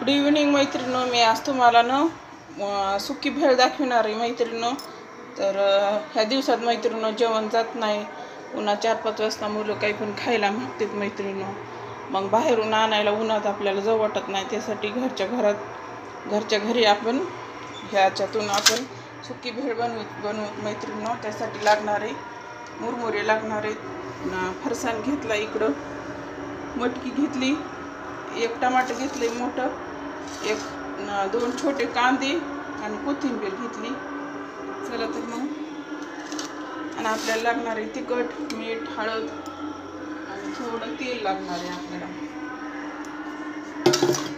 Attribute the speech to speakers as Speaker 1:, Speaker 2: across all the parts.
Speaker 1: Good evening मैत्रिणींनो, मी आज तुम्हाला सुकी भेळ दाखवणार आहे मैत्रिणींनो. तर ह्या दिवसात मैत्रिणींनो जेवण जात नाही. उन्हात 4-5 वाजता मुलं काही पण खायला मागतात मैत्रिणींनो. मग बाहेरून आणायला उन्हात आपल्याला जाऊ वाटत नाही. त्यासाठी घरच्या घरी आपण ह्याच्यातून आपण सुकी भेळ बनवू मैत्रिणींनो. त्यासाठी लागणारे मुरमुरे लागणारे, फरसाण घेतला, इकडं मटकी घेतली, एक टमाटर घेतले मोठं, 2 छोटे कांदे आणि कोथिंबीर घेतली. चला तर मग. आणि आपल्याला लागणार आहे तिखट, मीठ, हळद आणि थोडं तेल लागणार आहे आपल्याला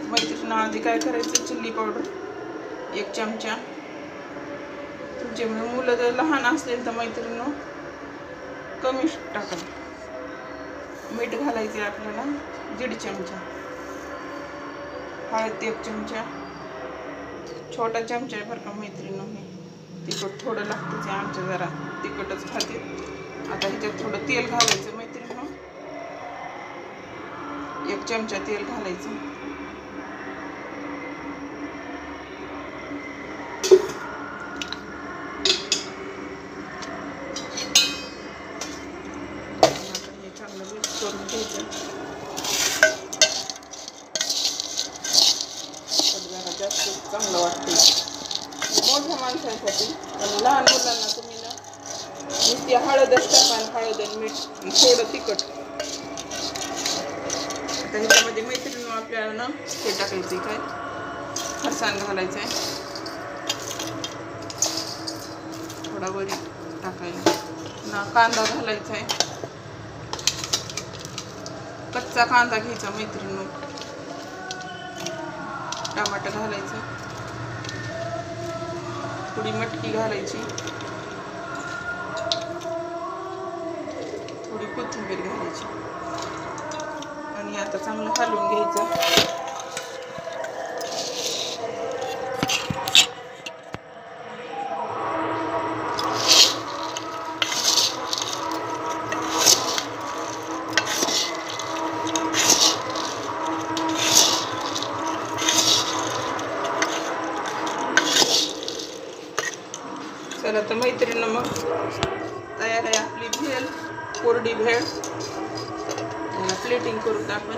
Speaker 1: मैत्रिणींनो. आधी काय करायचं, चिल्ली पावडर 1 चमचा. तुमचे मुलं जर लहान असतील तर मैत्रिणींनो कमी टाका. मीठ घालायचे आपल्याला 1.5 चमचा. हळद 1 चमचा, छोटा चमचा आहे बरं का मैत्रिणींनो. हे तिखट थोडं लागतं, आमच्या जरा तिखटच खाते. आता ह्याच्यात थोडं तेल घालायचं मैत्रिणींनो. 1 चमचा तेल घालायचं. हे चांगलं मिक्स करून घ्यायचं. जास्त चांगलं वाटते मोठ्या माणसांसाठी. आणि लहान मुलांना तुम्ही नुसती हळदच टाका, हळद आणि मीठ, थोडं तिखट. आता ह्याच्यामध्ये मैत्रिणी आपल्याला हे टाकायचं, काय फरसाण घालायचं आहे, थोडा वरी टाकायला, कांदा घालायचा आहे, कच्चा कांदा घ्यायचा मैत्रिणी, टमाटर घालायचं, थोडी मटकी घालायची, थोडी कोथिंबीर घालायची आणि आता चांगलं हलवून घ्यायचं. चला तर मैत्रिणींनो, मग तयार आहे आपली भेळ, कोरडी भेळ. प्लेटिंग करूत आपण.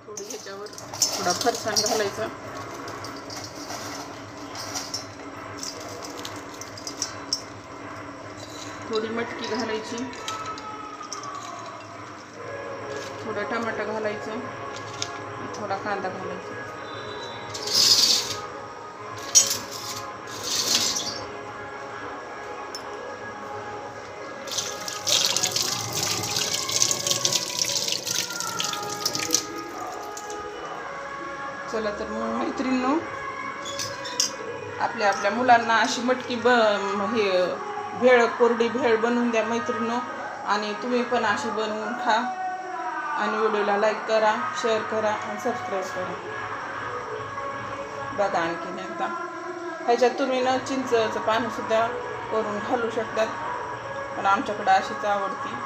Speaker 1: थोडी ह्याच्यावर थोडा फरसाण घालायचा, थोडी मटकी घालायची, थोडा टमाटा घालायचं, थोडा कांदा घालायचा. चला तर मग मैत्रिणींनो, आपल्या मुलांना अशी मटकी हे भेळ, कोरडी भेळ बनवून द्या मैत्रिणींनो. आणि तुम्ही पण अशी बनवून खा. आणि व्हिडिओला लाईक करा, शेअर करा आणि सबस्क्राईब करा. बघा आणखीन एकदा. ह्याच्यात तुम्ही चिंचचं पाणी सुद्धा करून घालू शकतात, पण आमच्याकडे अशीच आवडते.